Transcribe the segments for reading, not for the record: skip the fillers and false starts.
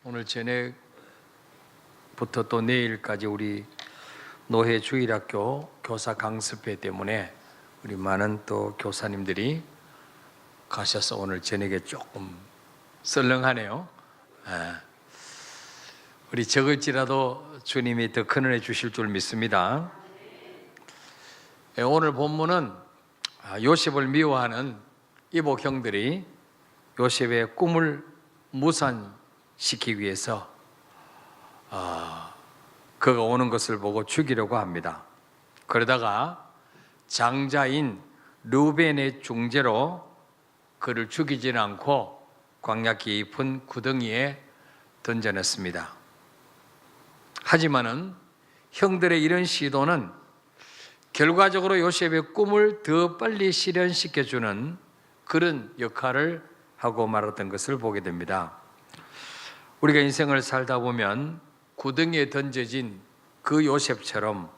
오늘 저녁부터 또 내일까지 우리 노회 주일학교 교사 강습회 때문에 우리 많은 또 교사님들이 가셔서 오늘 저녁에 조금 썰렁하네요. 우리 적을지라도 주님이 더 큰 은혜 주실 줄 믿습니다. 오늘 본문은 요셉을 미워하는 이복 형들이 요셉의 꿈을 무산시키기 위해서 그가 오는 것을 보고 죽이려고 합니다. 그러다가 장자인 르우벤의 중재로 그를 죽이지는 않고 광야 깊은 구덩이에 던져냈습니다. 하지만은 형들의 이런 시도는 결과적으로 요셉의 꿈을 더 빨리 실현시켜주는 그런 역할을 하고 말았던 것을 보게 됩니다. 우리가 인생을 살다 보면 구덩이에 던져진 그 요셉처럼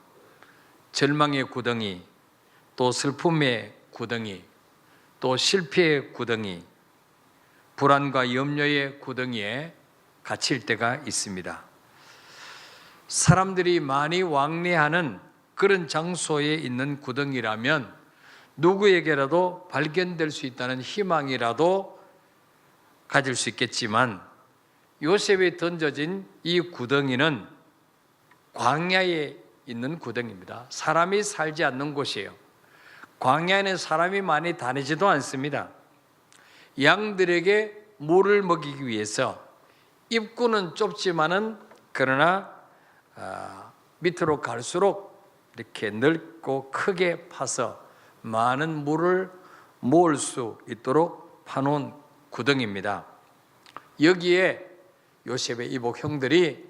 절망의 구덩이, 또 슬픔의 구덩이, 또 실패의 구덩이, 불안과 염려의 구덩이에 갇힐 때가 있습니다. 사람들이 많이 왕래하는 그런 장소에 있는 구덩이라면 누구에게라도 발견될 수 있다는 희망이라도 가질 수 있겠지만 요셉이 던져진 이 구덩이는 광야에 있는 구덩이입니다. 사람이 살지 않는 곳이에요. 광야에는 사람이 많이 다니지도 않습니다. 양들에게 물을 먹이기 위해서 입구는 좁지만은 그러나 밑으로 갈수록 이렇게 넓고 크게 파서 많은 물을 모을 수 있도록 파놓은 구덩이입니다. 여기에 요셉의 이복 형들이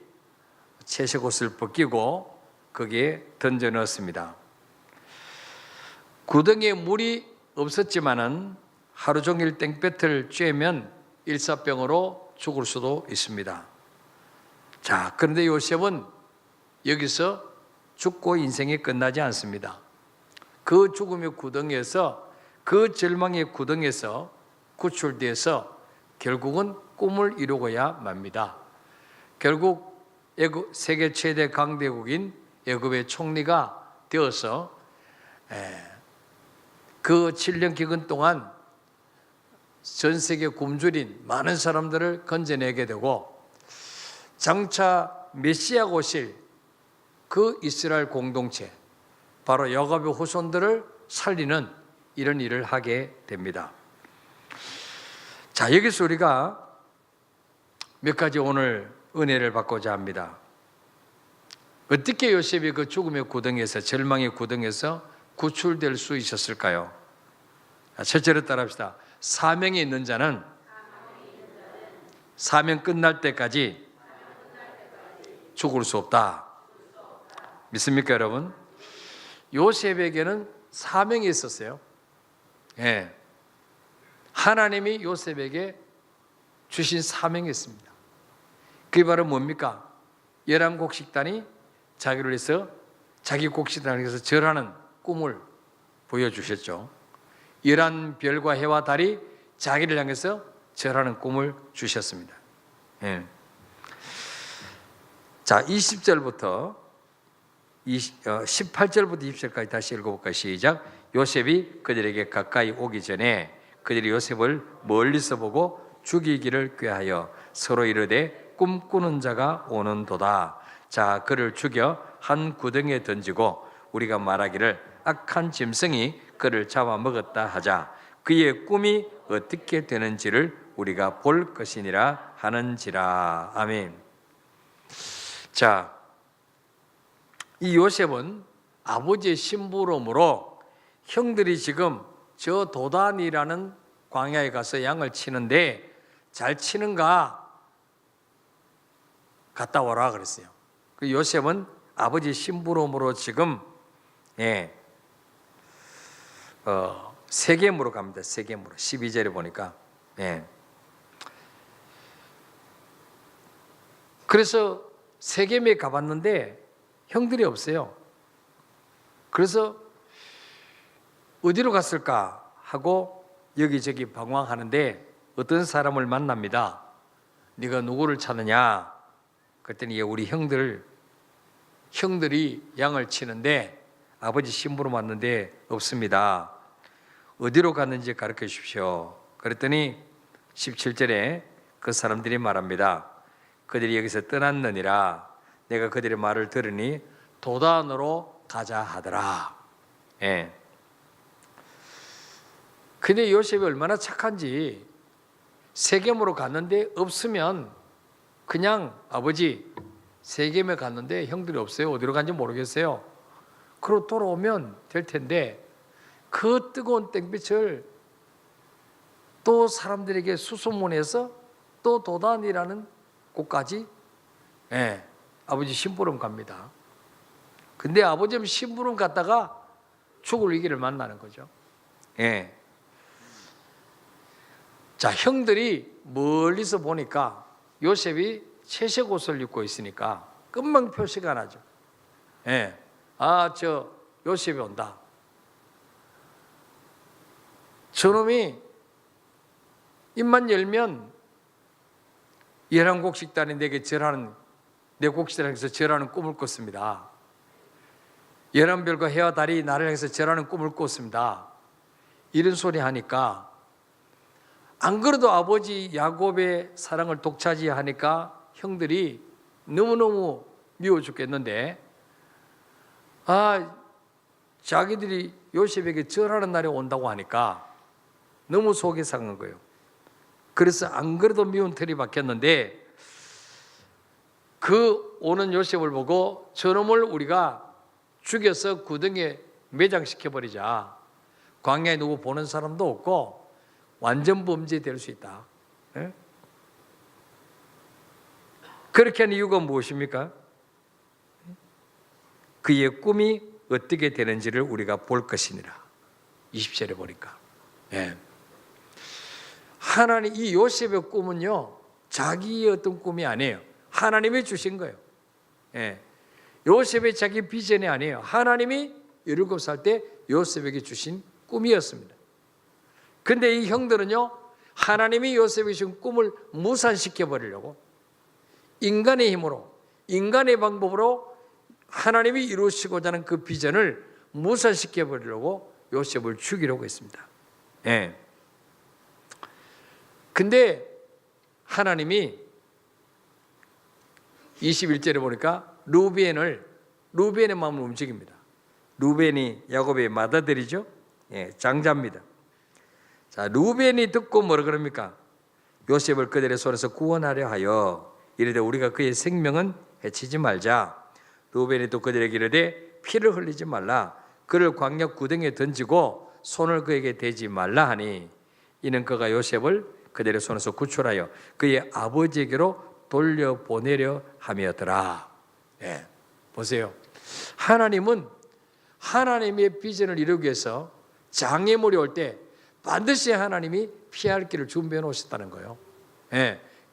채색옷을 벗기고 거기에 던져 넣었습니다. 구덩이에 물이 없었지만은 하루 종일 땡볕을 쬐면 일사병으로 죽을 수도 있습니다. 자, 그런데 요셉은 여기서 죽고 인생이 끝나지 않습니다. 그 죽음의 구덩이에서, 그 절망의 구덩이에서 구출돼서 결국은 꿈을 이루고야 맙니다. 결국 세계 최대 강대국인 애굽의 총리가 되어서 그 7년 기간 동안 전 세계 굶주린 많은 사람들을 건져내게 되고 장차 메시아가 오실 그 이스라엘 공동체, 바로 야곱의 후손들을 살리는 이런 일을 하게 됩니다. 자, 여기서 우리가 몇 가지 오늘 은혜를 받고자 합니다. 어떻게 요셉이 그 죽음의 구덩이에서, 절망의 구덩이에서 구출될 수 있었을까요? 첫째로 따라합시다. 사명이 있는 자는 사명 끝날 때까지 죽을 수 없다. 믿습니까, 여러분? 요셉에게는 사명이 있었어요. 예. 하나님이 요셉에게 주신 사명이 있습니다. 그게 바로 뭡니까? 11곡 식단이 자기를 위해서, 자기 곡식단을 위해서 절하는 꿈을 보여주셨죠. 11별과 해와 달이 자기를 향해서 절하는 꿈을 주셨습니다. 예. 자, 20절부터 18절부터 20절까지 다시 읽어볼까요? 시작. 요셉이 그들에게 가까이 오기 전에 그들이 요셉을 멀리서 보고 죽이기를 꾀하여 서로 이르되 꿈꾸는 자가 오는도다. 자, 그를 죽여 한 구덩이에 던지고 우리가 말하기를 악한 짐승이 그를 잡아먹었다 하자. 그의 꿈이 어떻게 되는지를 우리가 볼 것이니라 하는지라. 아멘. 자, 이 요셉은 아버지의 심부름으로 형들이 지금 저 도단이라는 광야에 가서 양을 치는데 잘 치는가 갔다 오라 그랬어요. 그 요셉은 아버지 심부름으로 지금 세겜으로 갑니다. 세겜으로 12절에 보니까 그래서 세겜에 가봤는데 형들이 없어요. 그래서 어디로 갔을까 하고 여기저기 방황하는데 어떤 사람을 만납니다. 네가 누구를 찾느냐? 그랬더니 우리 형들이 양을 치는데 아버지 심부름 왔는데 없습니다. 어디로 갔는지 가르쳐 주십시오. 그랬더니 17절에 그 사람들이 말합니다. 그들이 여기서 떠났느니라. 내가 그들의 말을 들으니 도단으로 가자 하더라. 예. 근데 요셉이 얼마나 착한지 세겜으로 갔는데 없으면 그냥 아버지 세겜에 갔는데 형들이 없어요. 어디로 간지 모르겠어요. 그러고 돌아오면 될 텐데 그 뜨거운 땡볕을 또 사람들에게 수소문해서 또 도단이라는 곳까지 아버지 심부름 갑니다. 근데 아버지 심부름 갔다가 죽을 위기를 만나는 거죠. 자, 형들이 멀리서 보니까 요셉이 채색 옷을 입고 있으니까 금방 표시가 나죠. 저 요셉이 온다. 저놈이 입만 열면 11곡식단이 내게 절하는, 내 곡식단에서 절하는 꿈을 꿨습니다. 11별과 해와 달이 나를 향해서 절하는 꿈을 꿨습니다. 이런 소리 하니까 안 그래도 아버지 야곱의 사랑을 독차지하니까 형들이 너무너무 미워 죽겠는데 자기들이 요셉에게 절하는 날이 온다고 하니까 너무 속이 상한 거예요. 그래서 안 그래도 미운 털이 박혔는데 그 오는 요셉을 보고 저놈을 우리가 죽여서 구덩이에 매장시켜버리자. 광야에 누구 보는 사람도 없고 완전 범죄될 수 있다. 그렇게 한 이유가 무엇입니까? 그의 꿈이 어떻게 되는지를 우리가 볼 것이니라. 20절에 보니까 하나님, 이 요셉의 꿈은요 자기의 어떤 꿈이 아니에요. 하나님이 주신 거예요. 요셉의 자기 비전이 아니에요. 하나님이 17살 때 요셉에게 주신 꿈이었습니다. 근데 이 형들은요 하나님이 요셉에게 주신 꿈을 무산시켜 버리려고 인간의 힘으로, 인간의 방법으로 하나님이 이루시고자 하는 그 비전을 무산시켜 버리려고 요셉을 죽이려고 했습니다. 근데 하나님이 21절에 보니까 루벤의 마음을 움직입니다. 루벤이 야곱의 맏아들이죠. 장자입니다. 자, 루벤이 듣고 뭐라 그럽니까? 요셉을 그들의 손에서 구원하려 하여 이르되 우리가 그의 생명은 해치지 말자. 루벤이 또 그들에게 이르되 피를 흘리지 말라. 그를 광야 구덩이에 던지고 손을 그에게 대지 말라 하니 이는 그가 요셉을 그들의 손에서 구출하여 그의 아버지에게로 돌려보내려 함이었더라. 보세요. 하나님은 하나님의 비전을 이루기 위해서 장애물이 올 때 반드시 하나님이 피할 길을 준비해 놓으셨다는 거예요.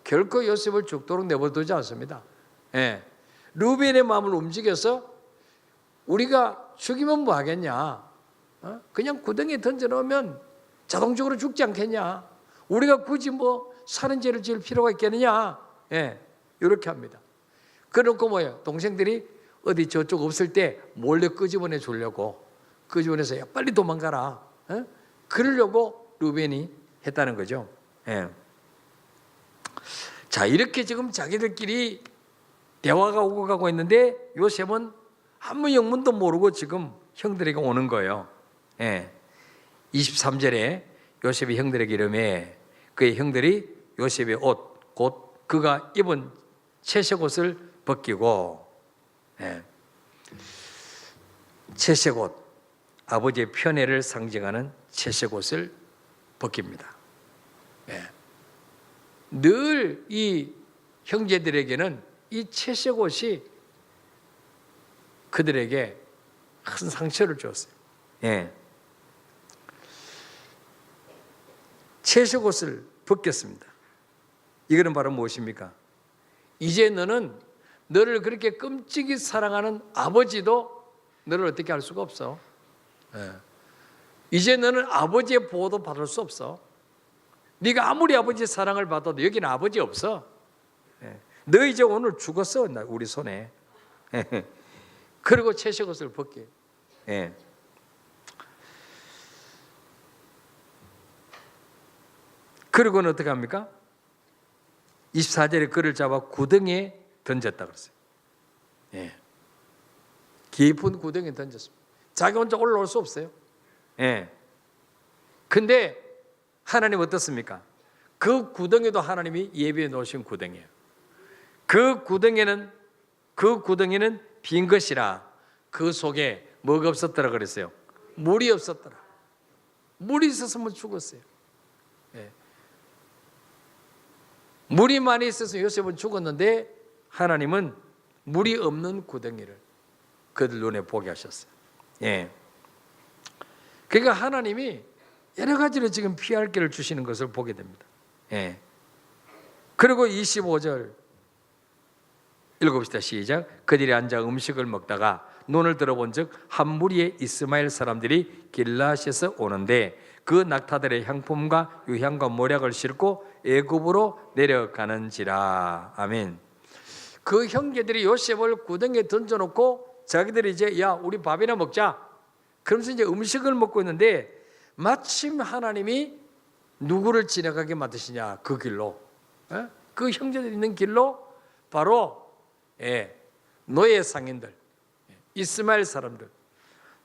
결코 요셉을 죽도록 내버려두지 않습니다. 루벤의 마음을 움직여서 우리가 죽이면 뭐 하겠냐? 그냥 구덩이에 던져놓으면 자동적으로 죽지 않겠냐? 우리가 굳이 뭐 사는 죄를 지을 필요가 있겠느냐? 이렇게 합니다. 그러고 뭐예요? 동생들이 어디 저쪽 없을 때 몰래 끄집어내 주려고 끄집어내서 야 빨리 도망가라. 그러려고 루벤이 했다는 거죠. 자, 이렇게 지금 자기들끼리 대화가 오고 가고 있는데 요셉은 아무 영문도 모르고 지금 형들에게 오는 거예요. 23절에 요셉이 형들에게 이르매 그의 형들이 요셉의 옷 곧 그가 입은 채색 옷을 벗기고 채색 옷, 아버지의 편애를 상징하는 채색 옷을 벗깁니다. 늘 이 형제들에게는 이 채색 옷이 그들에게 큰 상처를 주었어요. 채색 옷을 벗겼습니다. 이거는 바로 무엇입니까? 이제 너를 그렇게 끔찍이 사랑하는 아버지도 너를 어떻게 할 수가 없어. 이제 너는 아버지의 보호도 받을 수 없어. 네가 아무리 아버지의 사랑을 받아도 여기는 아버지 없어. 너 이제 오늘 죽었어, 우리 손에. 그리고 채식옷을 벗게. 예. 그리고는 어떻게 합니까? 24절에 그를 잡아 구덩이에 던졌다 그랬어요. 예. 깊은 구덩이에 던졌습니다. 자기 혼자 올라올 수 없어요. 예. 근데 하나님 어떻습니까? 그 구덩이도 하나님이 예비해 놓으신 구덩이에요. 그 구덩이는 빈 것이라 그 속에 뭐가 없었더라 그랬어요? 물이 없었더라. 물이 있었으면 죽었어요. 예. 물이 많이 있어서 요셉은 죽었는데 하나님은 물이 없는 구덩이를 그들 눈에 보게 하셨어요. 예. 그러니까 하나님이 여러 가지로 지금 피할 길을 주시는 것을 보게 됩니다. 예. 그리고 25절 읽어봅시다. 시작. 그들이 앉아 음식을 먹다가 눈을 들어본 즉 한 무리의 이스마엘 사람들이 길라앗에서 오는데 그 낙타들의 향품과 유향과 모략을 싣고 애굽으로 내려가는지라. 아멘. 그 형제들이 요셉을 구덩이에 던져놓고 자기들이 이제 야 우리 밥이나 먹자 그러면서 이제 음식을 먹고 있는데 마침 하나님이 누구를 지나가게 만드시냐 그 길로 그 형제들이 있는 길로 바로 노예 상인들 이스마엘 사람들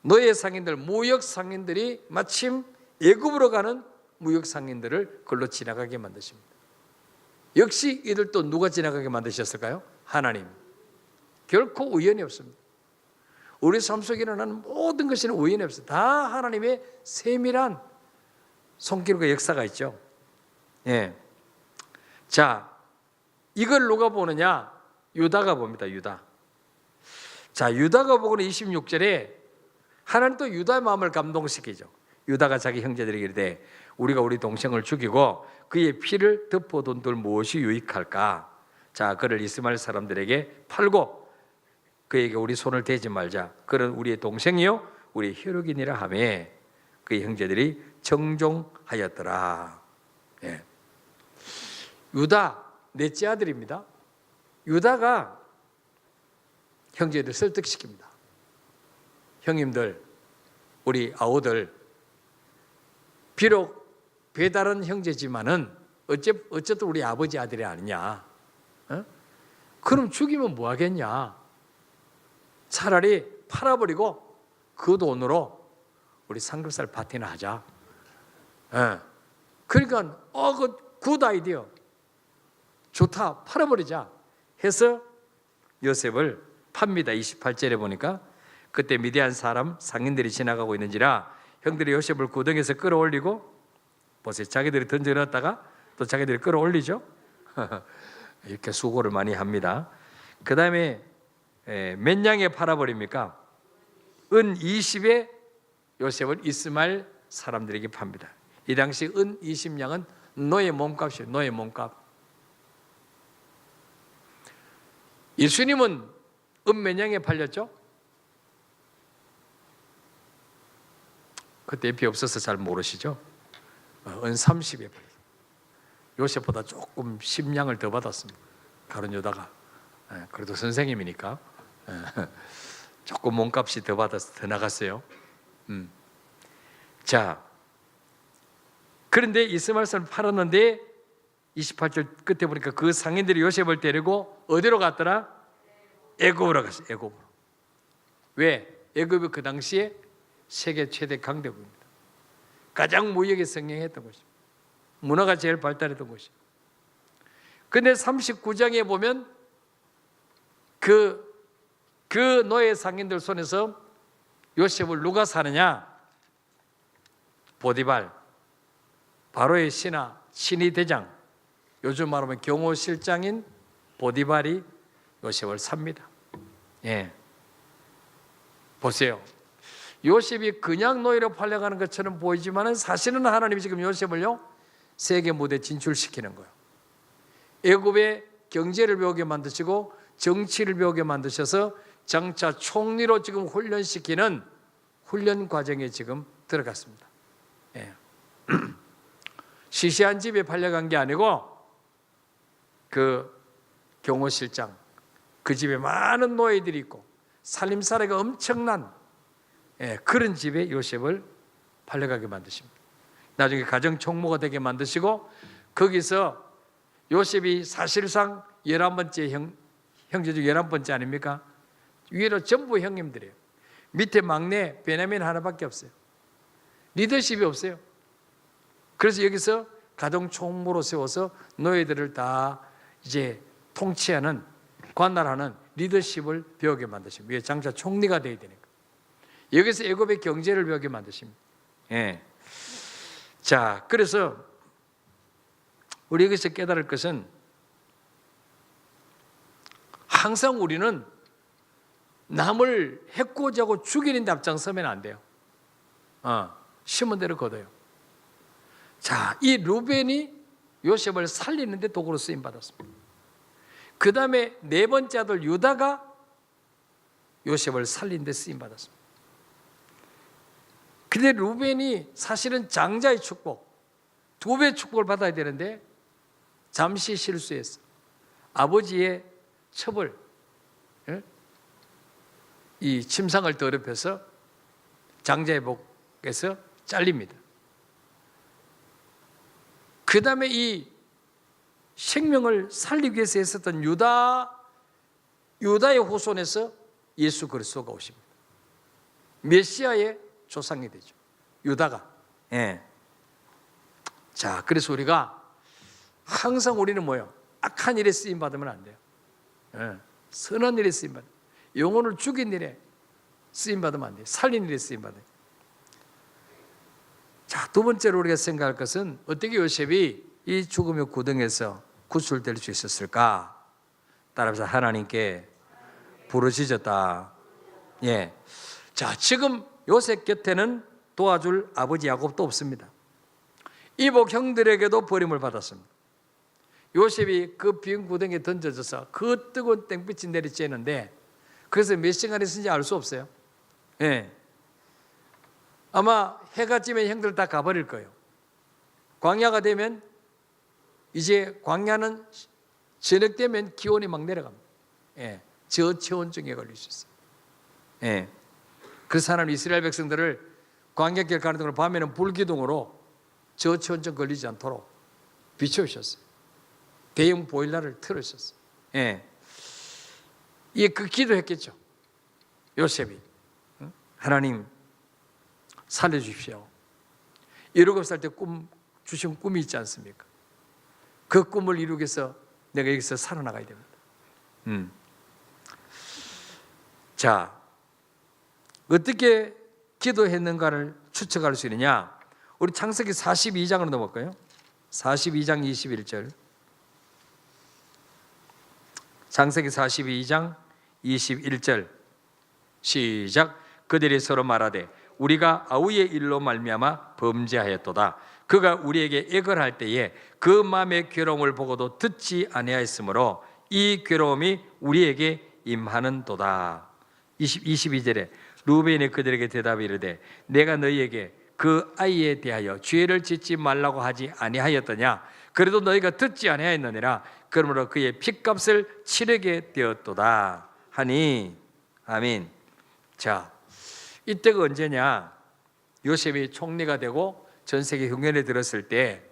노예 상인들 무역 상인들이 마침 애굽으로 가는 무역 상인들을 그걸로 지나가게 만드십니다. 역시 이들 또 누가 지나가게 만드셨을까요? 하나님. 결코 우연이 없습니다. 우리 삶 속에 일어나는 모든 것에는 우연이 없어요. 다 하나님의 세밀한 손길과 역사가 있죠. 예. 자, 이걸 누가 보느냐? 유다가 봅니다. 유다. 자, 유다가 보고는 26절에 하나님 또 유다의 마음을 감동시키죠. 유다가 자기 형제들에게 이르되 우리가 우리 동생을 죽이고 그의 피를 덮어둔들 무엇이 유익할까? 자, 그를 이스마엘 사람들에게 팔고 그에게 우리 손을 대지 말자. 그는 우리의 동생이요 우리 혈육이니라 하매 그의 형제들이 정종하였더라. 예. 유다 넷째 아들입니다. 유다가 형제들 설득시킵니다. 형님들, 우리 아우들 비록 배다른 형제지만은 어쨌든 우리 아버지 아들이 아니냐. 그럼 죽이면 뭐 하겠냐. 차라리 팔아버리고 그 돈으로 우리 삼겹살 파티나 하자. 그러니까 그 굿 아이디어 좋다 팔아버리자 해서 요셉을 팝니다. 28절에 보니까 그때 미디안 사람 상인들이 지나가고 있는지라 형들이 요셉을 구덩이에서 끌어올리고 보세요. 자기들이 던져놨다가 또 자기들이 끌어올리죠. 이렇게 수고를 많이 합니다. 그 다음에 몇 양에 팔아버립니까? 은 20에 요셉을 이스마엘 사람들에게 팝니다. 이 당시 은 20양은 노예 몸값이에요. 노예 몸값. 예수님은 은 몇 양에 팔렸죠? 그때 비 없어서 잘 모르시죠? 은 30에 팔렸어요. 요셉보다 조금 10냥을 더 받았습니다. 가룟 유다가. 그래도 선생님이니까 조금 몸값이 더 받아서 더 나갔어요. 자, 그런데 이스마엘 사람 팔았는데 28절 끝에 보니까 그 상인들이 요셉을 데리고 어디로 갔더라? 애굽으로 갔어요. 애굽으로. 왜? 애굽이 그 당시에 세계 최대 강대국입니다. 가장 무역에 성행했던 곳입니다. 문화가 제일 발달했던 곳입니다. 그런데 39장에 보면 그 노예 상인들 손에서 요셉을 누가 사느냐? 보디발, 바로의 신이 대장, 요즘 말하면 경호실장인 보디발이 요셉을 삽니다. 예, 보세요. 요셉이 그냥 노예로 팔려가는 것처럼 보이지만 사실은 하나님이 지금 요셉을요 세계 무대에 진출시키는 거예요. 애굽의 경제를 배우게 만드시고 정치를 배우게 만드셔서 장차 총리로 지금 훈련시키는 훈련 과정에 지금 들어갔습니다. 예. 시시한 집에 팔려간 게 아니고 그 경호실장, 그 집에 많은 노예들이 있고 살림살이가 엄청난 그런 집에 요셉을 팔려가게 만드십니다. 나중에 가정 총무가 되게 만드시고 거기서 요셉이 사실상 11번째 형제 중 11번째 아닙니까? 위로 전부 형님들이에요. 밑에 막내 베냐민 하나밖에 없어요. 리더십이 없어요. 그래서 여기서 가정 총무로 세워서 노예들을 다 이제 통치하는, 관할하는 리더십을 배우게 만드십니다. 위에 장차 총리가 되어야 되니까. 여기서 애굽의 경제를 배우게 만드십니다. 예. 자, 그래서 우리 여기서 깨달을 것은 항상 우리는 남을 해코지 하고 죽이는 데 앞장서면 안 돼요. 심은 대로 거둬요. 자, 이 루벤이 요셉을 살리는 데 도구로 쓰임 받았습니다. 그 다음에 네 번째 아들 유다가 요셉을 살리는 데 쓰임 받았습니다. 근데 루벤이 사실은 장자의 축복, 2배 축복을 받아야 되는데 잠시 실수했어. 아버지의 첩을, 이 침상을 더럽혀서 장자의 복에서 잘립니다. 그 다음에 이 생명을 살리기 위해서 했었던 유다의 후손에서 예수 그리스도가 오십니다. 메시아의 조상이 되죠. 유다가. 예. 자, 그래서 우리가 항상 우리는 뭐예요? 악한 일에 쓰임 받으면 안 돼요. 예. 선한 일에 쓰임 받아요. 영혼을 죽인 일에 쓰임 받으면 안 돼요. 살린 일에 쓰임 받아요. 자, 두 번째로 우리가 생각할 것은 어떻게 요셉이 이 죽음의 구덩이에서 구출될 수 있었을까? 따라서 하나님께 부르짖었다. 예. 자, 지금 요셉 곁에는 도와줄 아버지 야곱도 없습니다. 이복 형들에게도 버림을 받았습니다. 요셉이 그 빈 구덩이에 던져져서 그 뜨거운 땡빛이 내리쬐는데 그래서 몇 시간 있었는지 알 수 없어요. 예. 아마 해가 지면 형들 다 가버릴 거예요. 광야가 되면 이제 광야는 저녁 되면 기온이 막 내려갑니다. 예. 저체온증에 걸릴 수 있어요. 예. 그래서 하나님 이스라엘 백성들을 광야길 가는 동안 밤에는 불기둥으로 저체온증 걸리지 않도록 비춰주셨어요. 대형 보일러를 틀어주셨어요. 예. 이게 그 기도했겠죠. 요셉이. 하나님 살려주십시오. 7살 때 주신 꿈이 있지 않습니까? 그 꿈을 이루기 위해서 내가 여기서 살아나가야 됩니다. 자, 어떻게 기도했는가를 추측할 수 있느냐? 우리 창세기 42장으로 넘어갈까요? 42장 21절. 창세기 42장 21절 시작. 그들이 서로 말하되 우리가 아우의 일로 말미암아 범죄하였도다. 그가 우리에게 애걸할 때에 그 마음의 괴로움을 보고도 듣지 아니하였으므로 이 괴로움이 우리에게 임하는도다. 22절에 루벤이 그들에게 대답이 이르되 내가 너희에게 그 아이에 대하여 죄를 짓지 말라고 하지 아니하였더냐? 그래도 너희가 듣지 아니하였느니라. 그러므로 그의 핏값을 치르게 되었도다 하니. 아멘. 자, 이때가 언제냐? 요셉이 총리가 되고 전 세계 흉년에 들었을 때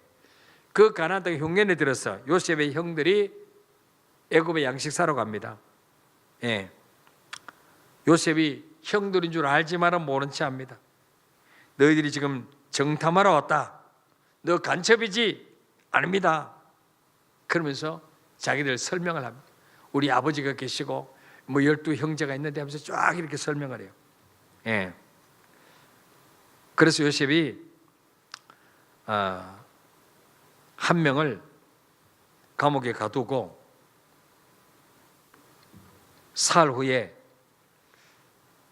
그 가나안 땅 흉년에 들어서 요셉의 형들이 애굽에 양식 사러 갑니다. 예. 요셉이 형들인 줄 알지만은 모른 채 합니다. 너희들이 지금 정탐하러 왔다. 너 간첩이지? 아닙니다. 그러면서 자기들 설명을 합니다. 우리 아버지가 계시고 뭐 12형제가 있는데 하면서 쫙 이렇게 설명을 해요. 예. 그래서 요셉이 한 명을 감옥에 가두고 사흘 후에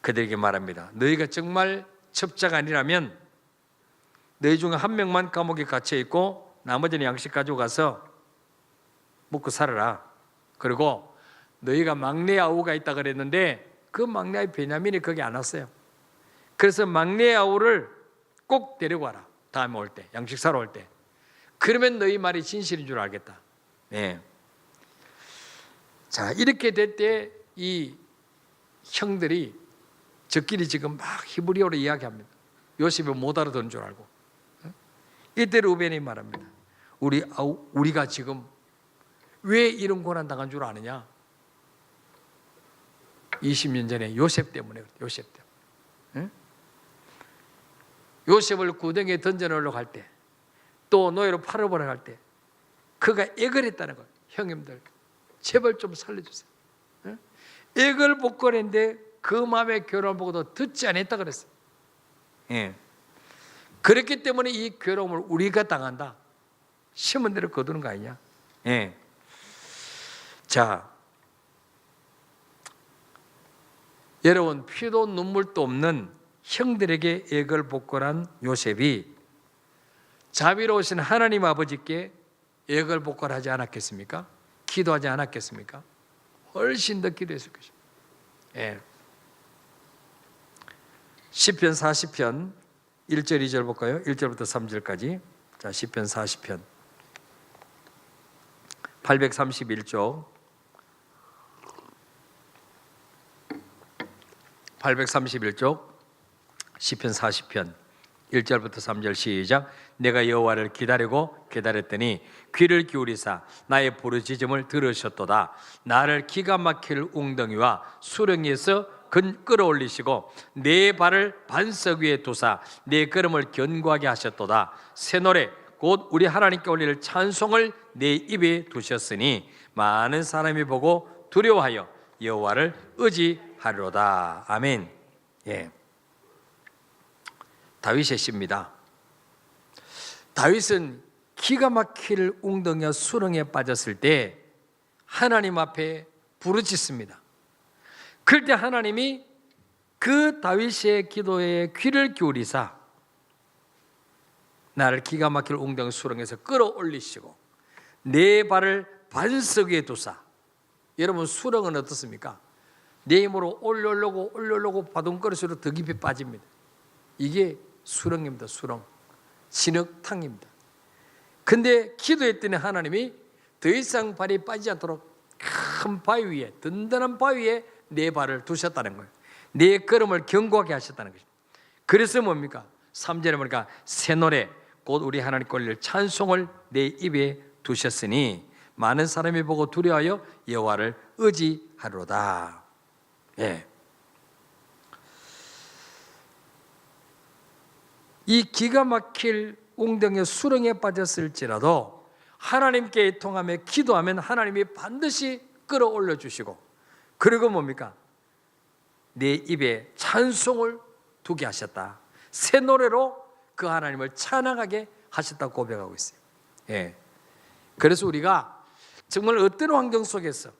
그들에게 말합니다. 너희가 정말 첩자가 아니라면 너희 중에 한 명만 감옥에 갇혀 있고 나머지는 양식 가져가서 먹고 살아라. 그리고 너희가 막내 아우가 있다 그랬는데 그 막내 아우 베냐민이 거기 안 왔어요. 그래서 막내 아우를 꼭 데리고 와라. 다음에 올 때, 양식 사러 올 때. 그러면 너희 말이 진실인 줄 알겠다. 네. 자, 이렇게 될 때 이 형들이 저끼리 지금 막 히브리어로 이야기합니다. 요셉이 못 알아듣는 줄 알고. 이때 루벤이 말합니다. 우리가 지금 왜 이런 고난 당한 줄 아느냐? 20년 전에 요셉 때문에 그래. 요셉 때문에. 요셉을 구덩이에 던져넣으려고 할 때, 또 노예로 팔아버려 할 때 그가 애걸 했다는 거예요. 형님들 제발 좀 살려주세요. 애걸 복걸했는데 그 마음의 괴로움을 보고도 듣지 않았다 그랬어요. 그렇기 때문에 이 괴로움을 우리가 당한다. 심은 대로 거두는 거 아니냐? 자, 여러분, 피도 눈물도 없는 형들에게 애걸 복걸한 요셉이 자비로우신 하나님 아버지께 애걸 복걸하지 않았겠습니까? 기도하지 않았겠습니까? 훨씬 더 기도했을 것입니다. 시편 40편 1절 2절 볼까요? 1절부터 3절까지. 자, 시편 40편 831쪽 831쪽 시편 40편 1절부터 3절 시작. 내가 여호와를 기다리고 기다렸더니 귀를 기울이사 나의 부르짖음을 들으셨도다. 나를 기가 막힐 웅덩이와 수렁에서 끌어올리시고 내 발을 반석 위에 두사 내 걸음을 견고하게 하셨도다. 새 노래 곧 우리 하나님께 올릴 찬송을 내 입에 두셨으니 많은 사람이 보고 두려워하여 여호와를 의지하리로다. 아멘. 다윗의 시입니다. 다윗은 기가 막힐 웅덩이와 수렁에 빠졌을 때 하나님 앞에 부르짖습니다. 그럴 때 하나님이 그 다윗의 기도에 귀를 기울이사 나를 기가 막힐 웅덩이 수렁에서 끌어올리시고 내 발을 반석 위에 두사. 여러분, 수렁은 어떻습니까? 내 힘으로 올려오려고 바둥거릴수록 더 깊이 빠집니다. 이게 수렁입니다. 수렁, 진흙탕입니다. 근데 기도했더니 하나님이 더 이상 발이 빠지지 않도록 큰 바위 위에, 든든한 바위 위에 내 발을 두셨다는 거예요. 내 걸음을 견고하게 하셨다는 것입니다. 그래서 뭡니까? 3절에 보니까 새 노래 곧 우리 하나님께 올릴 찬송을 내 입에 두셨으니 많은 사람이 보고 두려워하여 여호와를 의지하리로다. 이 기가 막힐 웅덩이의 수렁에 빠졌을지라도 하나님께 통하며 기도하면 하나님이 반드시 끌어올려 주시고, 그리고 뭡니까? 내 입에 찬송을 두게 하셨다. 새 노래로 그 하나님을 찬양하게 하셨다고 고백하고 있어요. 그래서 우리가 정말 어떤 환경 속에서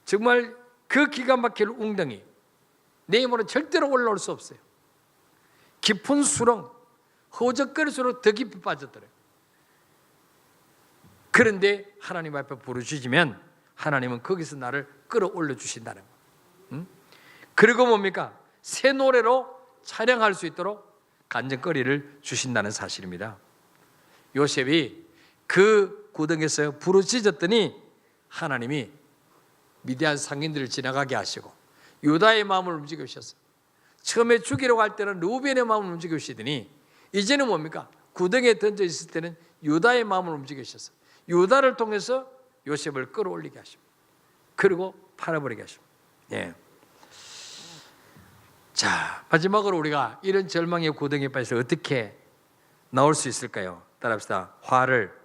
정말 그 기가 막힐 웅덩이, 내 힘으로 절대로 올라올 수 없어요. 깊은 수렁, 허우적거릴수록 더 깊이 빠졌더래요. 그런데 하나님 앞에 부르짖으면 하나님은 거기서 나를 끌어올려 주신다는 거예요. 그리고 뭡니까? 새 노래로 찬양할 수 있도록 간증거리를 주신다는 사실입니다. 요셉이 그 구덩이에서 부르짖었더니 하나님이 미디안 상인들을 지나가게 하시고 유다의 마음을 움직여 주셨어요. 처음에 죽이려고 할 때는 루벤의 마음을 움직여 주시더니 이제는 뭡니까? 구덩이에 던져 있을 때는 유다의 마음을 움직여 주셨어요. 유다를 통해서 요셉을 끌어올리게 하시고 그리고 팔아버리게 하시고. 자, 마지막으로 우리가 이런 절망의 구덩이에 빠져서 어떻게 나올 수 있을까요? 따라합시다. 화를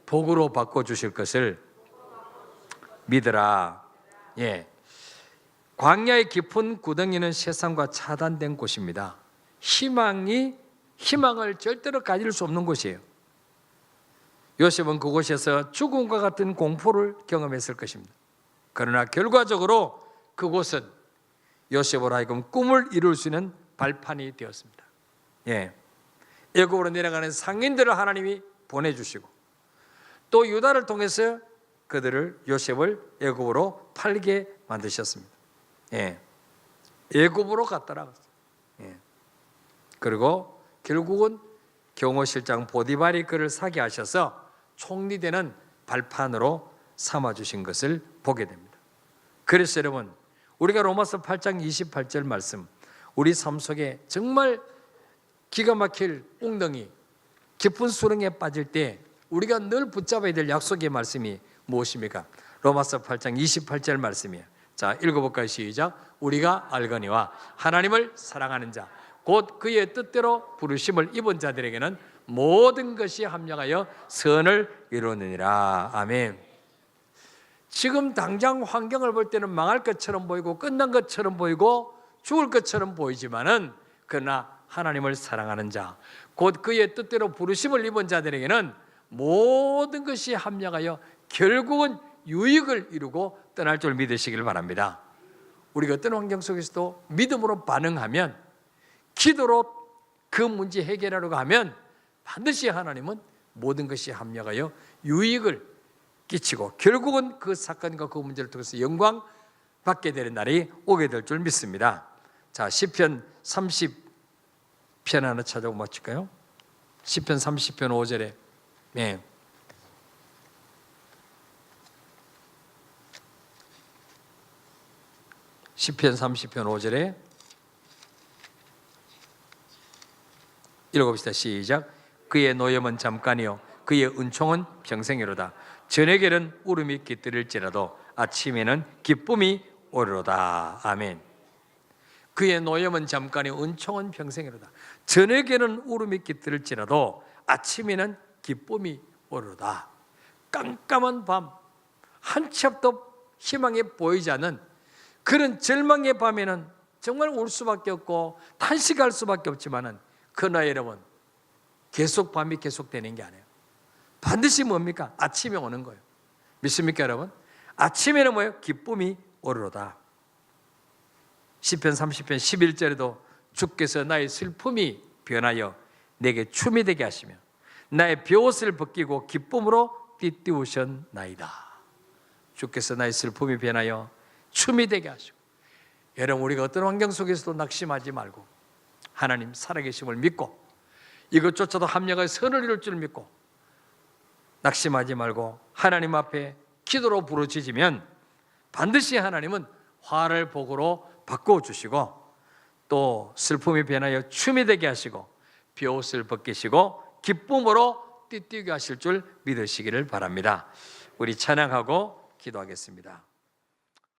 복으로 바꿔주실 것을 믿으라. 광야의 깊은 구덩이는 세상과 차단된 곳입니다. 희망을 절대로 가질 수 없는 곳이에요. 요셉은 그곳에서 죽음과 같은 공포를 경험했을 것입니다. 그러나 결과적으로 그곳은 요셉으로 하여금 꿈을 이룰 수 있는 발판이 되었습니다. 애굽으로 내려가는 상인들을 하나님이 보내주시고 또 유다를 통해서 그들을 요셉을 애굽으로 팔게 만드셨습니다. 애굽으로 갔더라. 그리고 결국은 경호실장 보디발이 그를 사게 하셔서 총리되는 발판으로 삼아주신 것을 보게 됩니다. 그래서 여러분, 우리가 로마서 8장 28절 말씀, 우리 삶 속에 정말 기가 막힐 웅덩이, 깊은 수렁에 빠질 때 우리가 늘 붙잡아야 될 약속의 말씀이 무엇입니까? 로마서 8장 28절 말씀이에요. 자, 읽어볼까요? 시작. 우리가 알거니와 하나님을 사랑하는 자, 곧 그의 뜻대로 부르심을 입은 자들에게는 모든 것이 합력하여 선을 이루느니라. 아멘. 지금 당장 환경을 볼 때는 망할 것처럼 보이고 끝난 것처럼 보이고 죽을 것처럼 보이지만은, 그러나 하나님을 사랑하는 자, 곧 그의 뜻대로 부르심을 입은 자들에게는 모든 것이 합력하여 결국은 유익을 이루고 떠날 줄 믿으시길 바랍니다. 우리가 어떤 환경 속에서도 믿음으로 반응하면, 기도로 그 문제 해결하려고 하면 반드시 하나님은 모든 것이 합력하여 유익을 끼치고 결국은 그 사건과 그 문제를 통해서 영광 받게 되는 날이 오게 될 줄 믿습니다. 자, 시편 30편 하나 찾아보고 마칠까요? 시편 30편 5절에 네. 시편 30편 5절에 읽어봅시다. 시작. 그의 노염은 잠깐이요 그의 은총은 평생이로다. 저녁에는 울음이 깃들일지라도 아침에는 기쁨이 오리로다. 아멘. 그의 노염은 잠깐이요 은총은 평생이로다. 저녁에는 울음이 깃들일지라도 아침에는 기쁨이 오리로다. 깜깜한 밤, 한 치 앞도 희망이 보이지 않는 그런 절망의 밤에는 정말 울 수밖에 없고 탄식할 수밖에 없지만은, 그러나 여러분, 계속 밤이 계속되는 게 아니에요. 반드시 뭡니까? 아침이 오는 거예요. 믿습니까 여러분? 아침에는 뭐예요? 기쁨이 오리로다. 시편 30편 11절에도 주께서 나의 슬픔이 변하여 내게 춤이 되게 하시며 나의 벼옷을 벗기고 기쁨으로 띠띠우셨나이다. 주께서 나의 슬픔이 변하여 춤이 되게 하시고. 여러분, 우리가 어떤 환경 속에서도 낙심하지 말고 하나님 살아계심을 믿고 이것조차도 합력하여 선을 이룰 줄 믿고 낙심하지 말고 하나님 앞에 기도로 부르짖으면 반드시 하나님은 화를 복으로 바꿔주시고 또 슬픔이 변하여 춤이 되게 하시고 벼옷을 벗기시고 기쁨으로 띠뛰게 하실 줄 믿으시기를 바랍니다. 우리 찬양하고 기도하겠습니다.